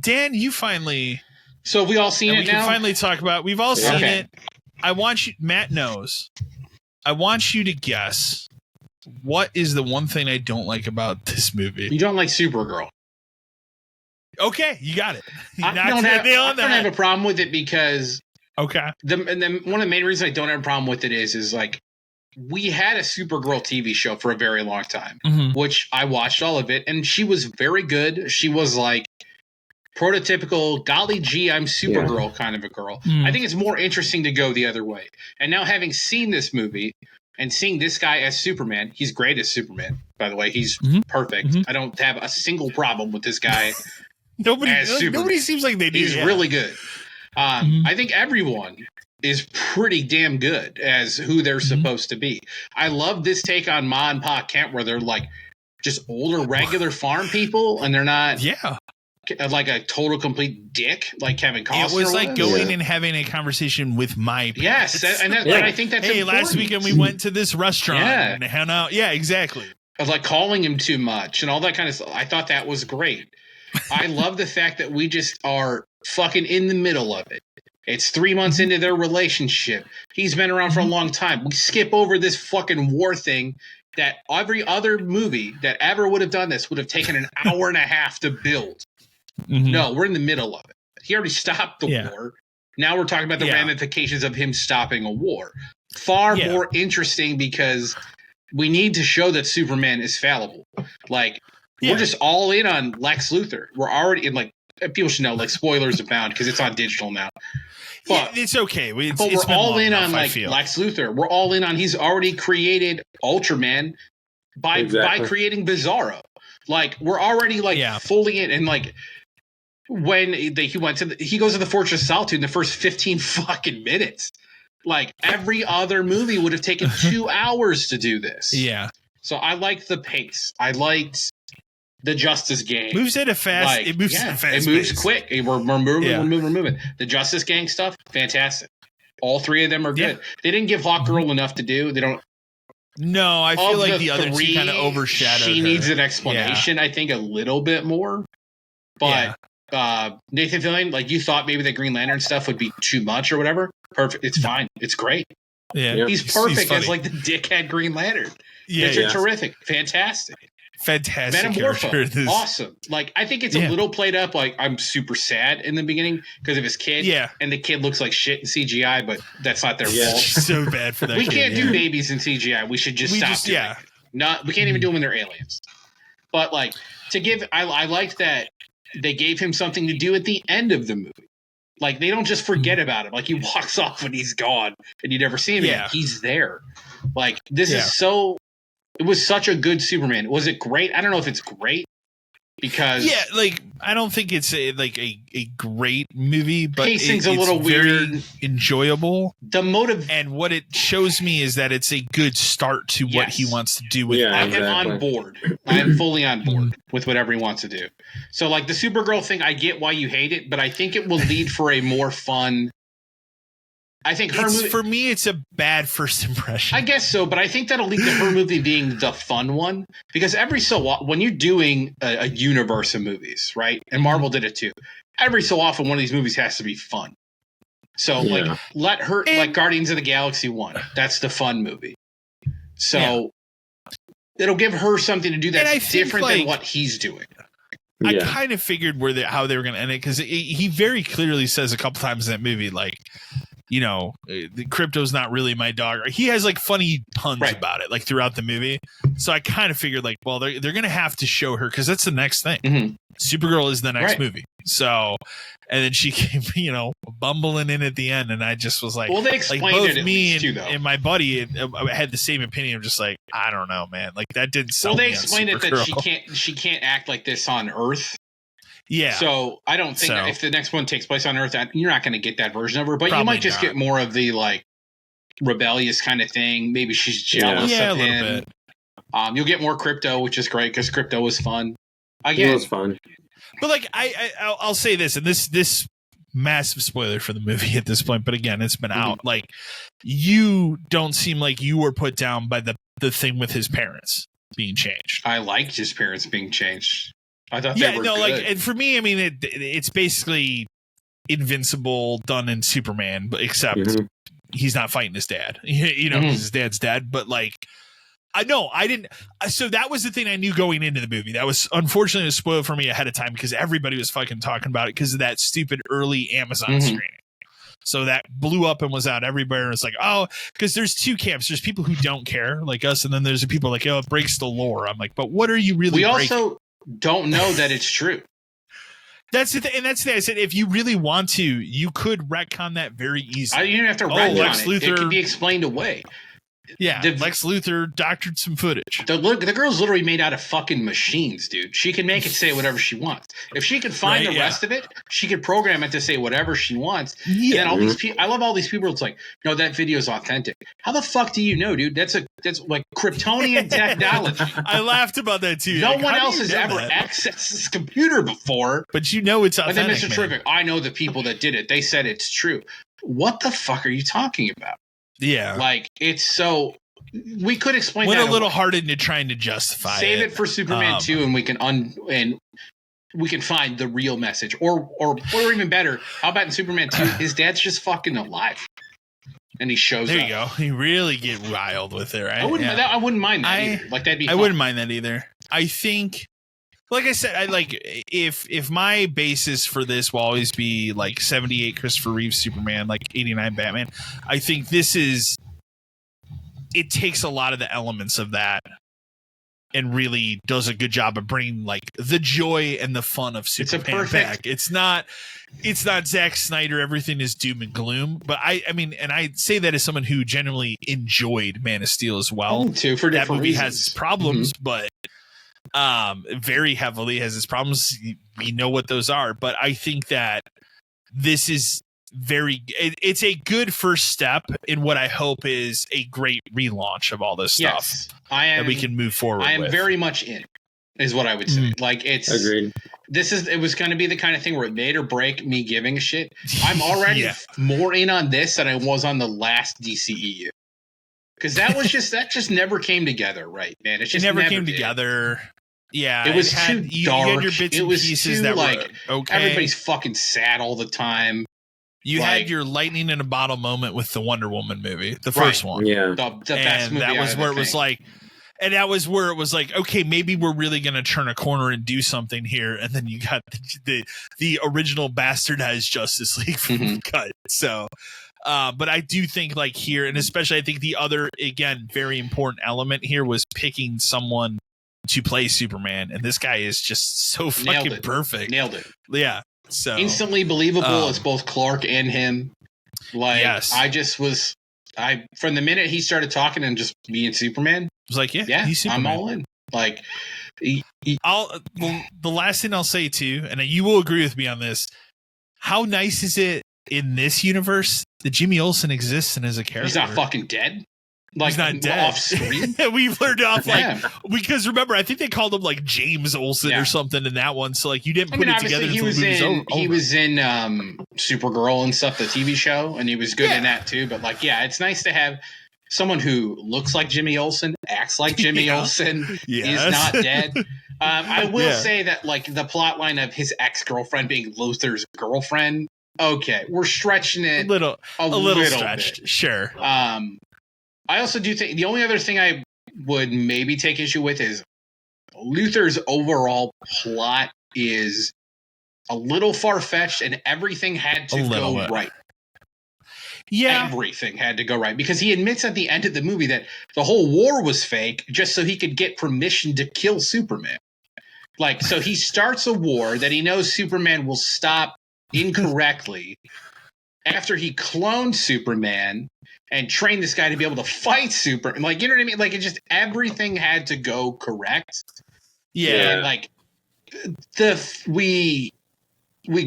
Dan, you finally. So have we all seen it now? We can finally talk about. We've all seen it. I want you. Matt knows. I want you to guess. What is the one thing I don't like about this movie? You don't like Supergirl. Okay, you got it. I don't have a problem with it because one of the main reasons I don't have a problem with it is like we had a Supergirl TV show for a very long time, which I watched all of it, and she was very good. She was like prototypical, golly gee, I'm Supergirl kind of a girl. I think it's more interesting to go the other way. And now having seen this movie and seeing this guy as Superman, he's great as Superman, by the way. He's perfect. I don't have a single problem with this guy. Nobody seems like they do. He's really good. I think everyone is pretty damn good as who they're supposed to be. I love this take on Ma and Pa Kent where they're like just older regular farm people and they're not like a total complete dick like Kevin Costner. It was like going and having a conversation with my parents. Yes, and I think that's important. Last weekend we went to this restaurant and hung out. Yeah, exactly. Of like calling him too much and all that kind of stuff. I thought that was great. I love the fact that we just are fucking in the middle of it. It's 3 months into their relationship. He's been around for a long time. We skip over this fucking war thing that every other movie that ever would have done this would have taken an hour and a half to build. No, we're in the middle of it. He already stopped the war. Now we're talking about the ramifications of him stopping a war. Far more interesting because we need to show that Superman is fallible. Like, we're just all in on Lex Luthor. We're already in, like, people should know, like, spoilers abound because it's on digital now. But it's okay. We're all in on, like, Lex Luthor. We're all in on he's already created Ultraman by creating Bizarro. Like, we're already, like, fully in. And, like, when he goes to the Fortress of Solitude in the first 15 fucking minutes. Like, every other movie would have taken 2 hours to do this. Yeah. So I liked the pace. I liked the Justice Gang. Moves at a fast. It moves at a fast. It moves quick. We're moving. The Justice Gang stuff, fantastic. All three of them are good. They didn't give Hawkgirl enough to do. They don't. No, I feel like the other two kind of overshadowed. She needs an explanation. I think a little bit more. But Nathan Fillion, like you thought maybe the Green Lantern stuff would be too much or whatever. Perfect. It's fine. It's great. Yeah, he's perfect as like the dickhead Green Lantern. It's terrific, fantastic character. Awesome. Like I think it's a little played up. Like I'm super sad in the beginning because of his kid. Yeah, and the kid looks like shit in CGI, but that's not their fault. So bad for that. We can't do babies in CGI. We should just stop. Doing it. We can't even do them when they're aliens. But like I liked that they gave him something to do at the end of the movie. Like, they don't just forget about him. Like, he walks off when he's gone and you never see him again. He's there. Like, this is so... It was such a good Superman. Was it great? I don't know if it's great because... Yeah, like, I don't think it's a great movie, but pacing's a little weird. Very enjoyable. The motive... And what it shows me is that it's a good start to what he wants to do with I am on board. I am fully on board with whatever he wants to do. So, like, the Supergirl thing, I get why you hate it, but I think it will lead for a more fun... I think for me, it's a bad first impression. I guess so, but I think that'll lead to her movie being the fun one. Because every so often, when you're doing a universe of movies, right? And Marvel did it too. Every so often, one of these movies has to be fun. So, like, let her, like Guardians of the Galaxy 1. That's the fun movie. So, it'll give her something to do that's different than what he's doing. I kind of figured how they were going to end it because he very clearly says a couple times in that movie, like, you know, the Crypto's not really my dog. He has like funny puns about it, like throughout the movie. So I kind of figured, like, well, they're going to have to show her because that's the next thing. Supergirl is the next movie. So, and then she came, you know, bumbling in at the end, and I just was like, well, they explained like, both it me and my buddy had the same opinion. I'm just like, I don't know, man. Like that didn't sell me. Well, they explained it that she can't act like this on Earth. Yeah. So I don't think if the next one takes place on Earth, you're not going to get that version of her, but you might just get more of the like rebellious kind of thing. Maybe she's jealous of him. A little bit. You'll get more Crypto, which is great because Crypto was fun. Again, it was fun. But like I'll say this, and this massive spoiler for the movie at this point, but again, it's been out. Like, you don't seem like you were put down by the thing with his parents being changed. I liked his parents being changed. I thought they were good. like, and for me, I mean, it's basically Invincible done in Superman, but except he's not fighting his dad, you know, 'cause his dad's dead. But like, I didn't. So that was the thing I knew going into the movie. That was unfortunately spoiled for me ahead of time because everybody was fucking talking about it because of that stupid early Amazon screening. So that blew up and was out everywhere. And it's like, oh, because there's two camps. There's people who don't care like us. And then there's the people like, oh, it breaks the lore. I'm like, but what are you really breaking? Also don't know that it's true. That's the thing. And that's the thing. I said, if you really want to, you could retcon that very easily. You don't have to retcon it. It could be explained away. Yeah, Lex Luthor doctored some footage. The girl's literally made out of fucking machines, dude. She can make it say whatever she wants. If she could find the rest of it, she could program it to say whatever she wants. Yeah. And all these people, I love all these people. It's like, no, that video is authentic. How the fuck do you know, dude? That's like Kryptonian technology. I laughed about that too. No one else has ever accessed this computer before. But you know it's authentic. And then Mr. Terrific, I know the people that did it. They said it's true. What the fuck are you talking about? Yeah, like it's so. We could explain. Went a little hard into trying to justify. Save it for Superman 2, and we can find the real message, or even better. How about in Superman 2, his dad's just fucking alive, and he shows there up. You go. He really get riled with it, right? I wouldn't mind that either. Like that'd be. I wouldn't mind that either. I think. Like I said, I like if my basis for this will always be like 78 Christopher Reeves Superman, like 89 Batman. I think it takes a lot of the elements of that and really does a good job of bringing like the joy and the fun of Superman back. It's not Zack Snyder. Everything is doom and gloom. But I mean, and I say that as someone who genuinely enjoyed Man of Steel as well. Too, for that movie reasons. Has its problems, but. Very heavily has its problems. We know what those are, but I think that this is it's a good first step in what I hope is a great relaunch of all this stuff. That we can move forward. I am very much in, is what I would say. Like it's agreed. It was going to be the kind of thing where it made or break me giving a shit. I'm already more in on this than I was on the last DCEU. Because that just never came together, right, man? It never came together. Yeah, it was too dark. You had your bits and pieces that like were okay. Everybody's fucking sad all the time. You had your lightning in a bottle moment with the Wonder Woman movie, the first one. Yeah, the best movie. That was where it was like, and that was where it was like, okay, maybe we're really going to turn a corner and do something here. And then you got the original bastardized Justice League cut. So. But I do think like here, and especially I think the other, again, very important element here was picking someone to play Superman. And this guy is just so fucking perfect. Nailed it. Yeah. So instantly believable as both Clark and him. Like, I from the minute he started talking and just being Superman, I was like, yeah, he's Superman. I'm all in. Like, the last thing I'll say too, and you will agree with me on this. How nice is it in this universe that Jimmy Olsen exists and is a character? He's not fucking dead. Like, he's not dead. Off screen. We've learned off because remember, I think they called him like James Olsen or something in that one. So like you didn't put it together. He was in Supergirl and stuff, the TV show, and he was good in that too. But like, it's nice to have someone who looks like Jimmy Olsen, acts like Jimmy Olsen, is not dead. I will say that like the plot line of his ex-girlfriend being Luthor's girlfriend. Okay, we're stretching it a little stretched, bit. Sure. I also do think the only other thing I would maybe take issue with is Luthor's overall plot is a little far-fetched, and everything had to go right. Yeah. Everything had to go right, because he admits at the end of the movie that the whole war was fake just so he could get permission to kill Superman. Like, so he starts a war that he knows Superman will stop incorrectly after he cloned Superman and trained this guy to be able to fight Superman. Like, you know what I mean? Like, it just, everything had to go correct. Yeah. And like, we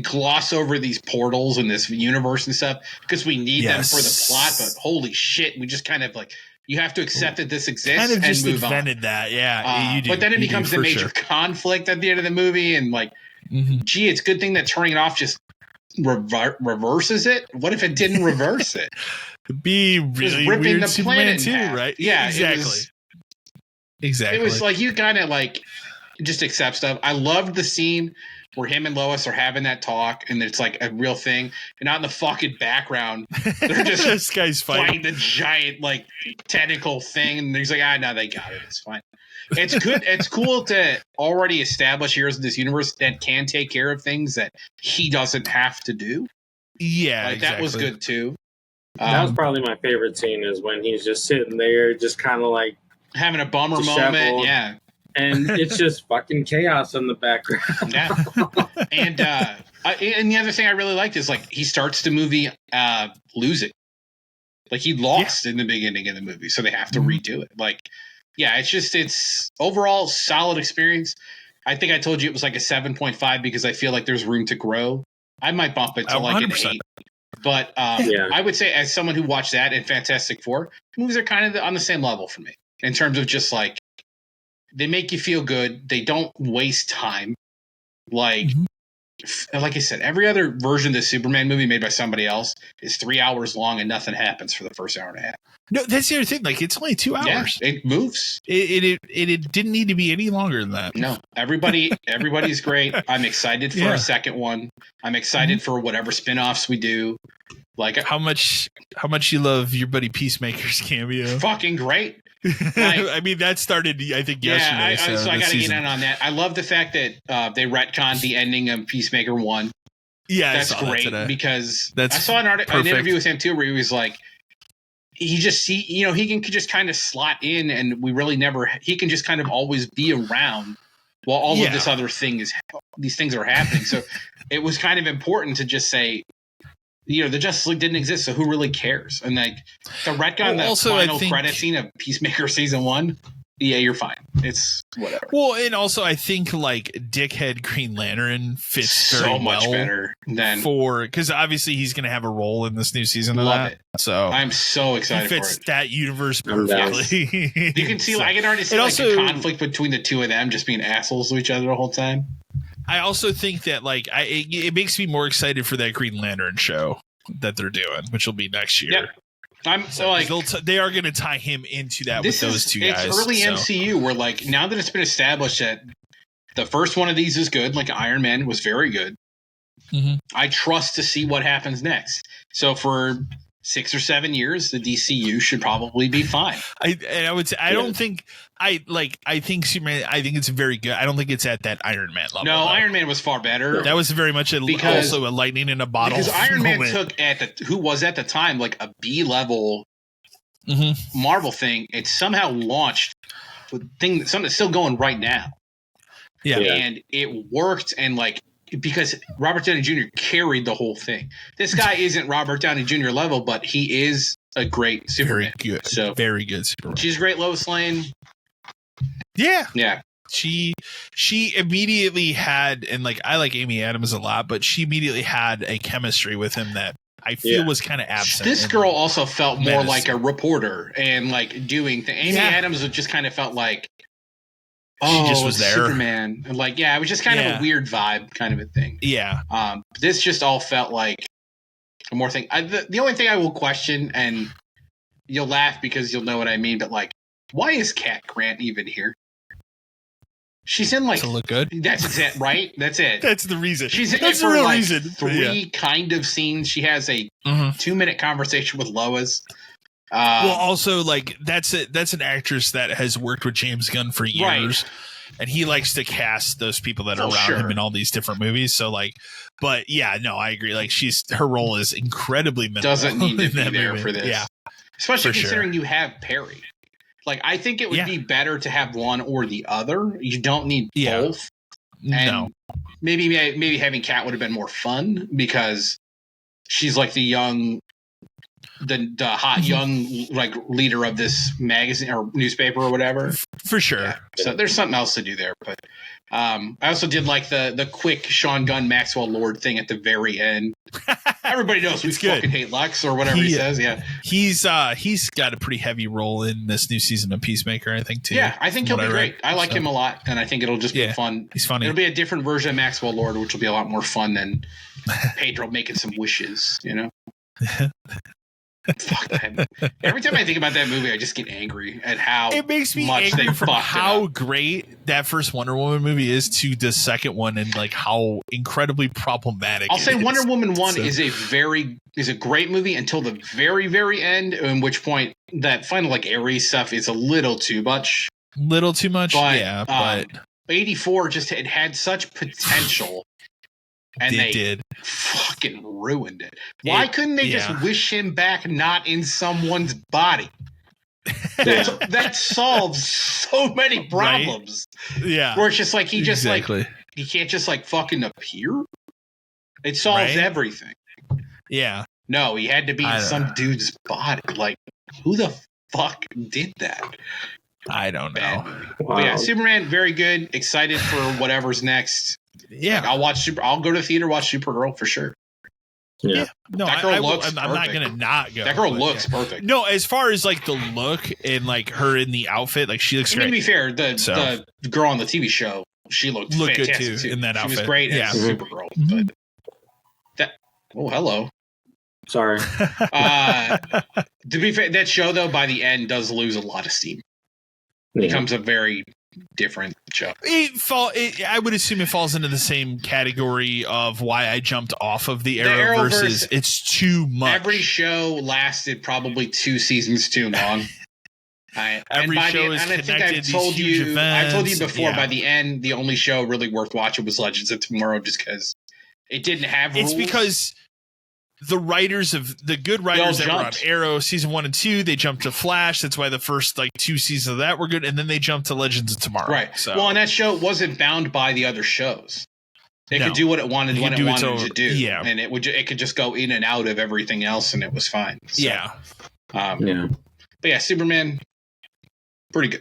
gloss over these portals in this universe and stuff because we need them for the plot, but holy shit, we just kind of like, you have to accept that this exists kind of and just move invented on. That. Yeah. You do, but then it becomes the major conflict at the end of the movie. And like, gee, it's a good thing that turning it off just reverses it. What if it didn't reverse it? It'd be really ripping weird the Superman planet too, right? Yeah, exactly. It was like, you kind of like, just accept stuff. I loved the scene where him and Lois are having that talk, and it's like a real thing. And out in the fucking background, they're just this guy's fighting the giant like tentacle thing, and he's like, no, they got it. It's fine. It's good. It's cool to already establish heroes in this universe that can take care of things that he doesn't have to do. Yeah, like, exactly. That was good too. That was probably my favorite scene, is when he's just sitting there, just kind of like having a bummer moment. Yeah. And it's just fucking chaos in the background. Yeah. And the other thing I really liked is like he starts the movie losing. Like he lost in the beginning of the movie, so they have to redo it. Like, yeah, it's overall solid experience. I think I told you it was like a 7.5 because I feel like there's room to grow. I might bump it to like 100%. An 8. But I would say, as someone who watched that and Fantastic Four, movies are kind of on the same level for me in terms of just like, they make you feel good. They don't waste time. Like I said, every other version of the Superman movie made by somebody else is 3 hours long and nothing happens for the first hour and a half. No, that's the other thing. Like, it's only 2 hours. Yeah, it moves. It didn't need to be any longer than that. No, everybody's great. I'm excited for a second one. I'm excited for whatever spinoffs we do. Like how much you love your buddy Peacemaker's cameo. Fucking great. Like, I mean, that started, I think, yesterday. So I got to get in on that. I love the fact that they retconned the ending of Peacemaker 1. Yeah, that's great because I saw an interview with him too, where he was like, he can just kind of slot in, and he can just kind of always be around while all of this other thing these things are happening. So it was kind of important to just say, the Justice League didn't exist, so who really cares? And like the retcon, final credit scene of Peacemaker season 1, yeah, you're fine. It's whatever. Well, and also I think like dickhead Green Lantern fits so much better than because obviously he's going to have a role in this new season. Love it. So I'm so excited. He fits for it. That universe perfectly. You can see, I can already see the conflict between the two of them just being assholes to each other the whole time. I also think that it makes me more excited for that Green Lantern show that they're doing, which will be next year. Yep. I'm they are going to tie him into that with those two guys. It's early MCU where now that it's been established that the first one of these is good, like Iron Man was very good. Mm-hmm. I trust to see what happens next. So for 6 or 7 years, the DCU should probably be fine. I would say I think Superman. I think it's very good. I don't think it's at that Iron Man level. No, though. Iron Man was far better. That was very much also a lightning in a bottle. Because Iron Man took who was at the time like a B level Marvel thing. It somehow launched something that's still going right now. Yeah, and it worked because Robert Downey Jr. carried the whole thing. This guy isn't Robert Downey Jr. level, but he is a great Superman. Very good. So very good Superman. She's great, Lois Lane. Yeah. Yeah. She immediately had, and I like Amy Adams a lot, but she immediately had a chemistry with him that I feel was kind of absent. This girl also felt more like a reporter and doing things. Amy Adams just kind of felt like, she just was there. Superman. And it was just kind of a weird vibe kind of a thing. Yeah. This just all felt like a more thing. The only thing I will question, and you'll laugh because you'll know what I mean, but why is Cat Grant even here? She's in to look good. That's it, right? That's it. That's the reason. She's in that's it for the real reason. 3 kind of scenes. She has a 2-minute conversation with Lois. Well, also that's an actress that has worked with James Gunn for years, and he likes to cast those people that are around him in all these different movies. So but yeah, no, I agree. Her role is incredibly minimal. Doesn't need to be there for this. Yeah, especially considering you have Perry. I think it would be better to have one or the other. You don't need both. And maybe having Kat would have been more fun because she's the young. The hot young leader of this magazine or newspaper or whatever. For sure. Yeah. So there's something else to do there. But I also did the quick Sean Gunn Maxwell Lord thing at the very end. Everybody knows we fucking hate Lex or whatever he says. Yeah. He's got a pretty heavy role in this new season of Peacemaker, I think too. Yeah, I think he'll be great. I like him a lot, and I think it'll just be fun. He's funny. It'll be a different version of Maxwell Lord, which will be a lot more fun than Pedro making some wishes, Fuck that. Every time I think about that movie, I just get angry at how It makes me much angry they from fucked how it up. great that first Wonder Woman movie is to the second one, and like how incredibly problematic. I'll say it Wonder is. Woman 1 So- is a great movie until the very, very end, in which point that final like Ares stuff is a little too much. little too much, But, yeah, but 84 just it had such potential, and it they did. fucking ruined it. Why couldn't they yeah. just wish him back not in someone's body? Yeah. That solves so many problems. Yeah, Where it's just like he just exactly. like he can't just like fucking appear. It solves Right? everything. Yeah, No, he had to be I in don't some know. dude's body. Like, who the fuck did that? I don't Bad know. movie. Wow. But yeah, Superman, very good. Excited for whatever's next. Yeah, I'll go to the theater, watch Supergirl for sure. Yeah. no, That girl looks I'm not perfect. gonna not go. That girl but looks yeah. perfect. No, as far as like the look and like her in the outfit, like she looks I mean, to great. be fair, the girl on the TV show, she looked Looked good, fantastic too, in that She was outfit. great Yeah. as Supergirl. Mhm. But that hello. Sorry. To be fair, that show though by the end does lose a lot of steam. Yeah. Becomes a very different show. I would assume it falls into the same category of why I jumped off of the Arrow Arrowverse- versus it's too much. Every show lasted probably 2 seasons too long. Every show is I think connected, I've these told huge you. I told you events, before. yeah. By the end, the only show really worth watching was Legends of Tomorrow, just because it didn't have rules. It's because the writers of the good writers that were on jumped. Arrow season 1 and 2, they jumped to Flash. That's why the first like 2 seasons of that were good, and then they jumped to Legends of Tomorrow. Right. So Well, and that show wasn't bound by the other shows. It No. could do what it wanted It when could it do its wanted own- to do. yeah. And it could just go in and out of everything else, and it was fine. So, yeah, Yeah. But yeah, Superman, pretty good.